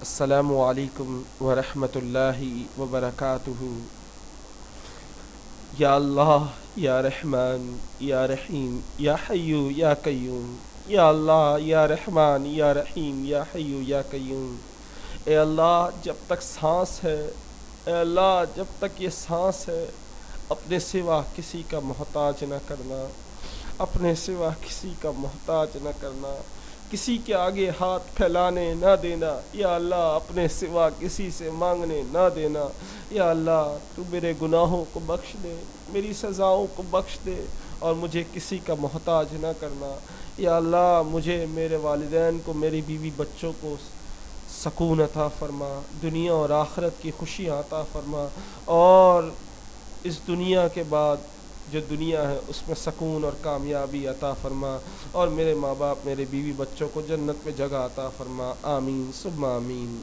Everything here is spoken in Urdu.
السلام علیکم ورحمۃ اللہ وبرکاتہ۔ یا اللہ، یا رحمان، یا رحیم، یا حی یا قیوم۔ یا اللہ، یا رحمان، یا رحیم، یا حی یا قیوم۔ اے اللہ، جب تک سانس ہے، اے اللہ جب تک یہ سانس ہے، اپنے سوا کسی کا محتاج نہ کرنا، اپنے سوا کسی کا محتاج نہ کرنا، کسی کے آگے ہاتھ پھیلانے نہ دینا۔ یا اللہ، اپنے سوا کسی سے مانگنے نہ دینا۔ یا اللہ، تو میرے گناہوں کو بخش دے، میری سزاؤں کو بخش دے، اور مجھے کسی کا محتاج نہ کرنا۔ یا اللہ، مجھے، میرے والدین کو، میری بیوی بچوں کو سکون عطا فرما، دنیا اور آخرت کی خوشیاں عطا فرما، اور اس دنیا کے بعد جو دنیا ہے اس میں سکون اور کامیابی عطا فرما، اور میرے ماں باپ، میرے بیوی بچوں کو جنت میں جگہ عطا فرما۔ آمین ثم آمین۔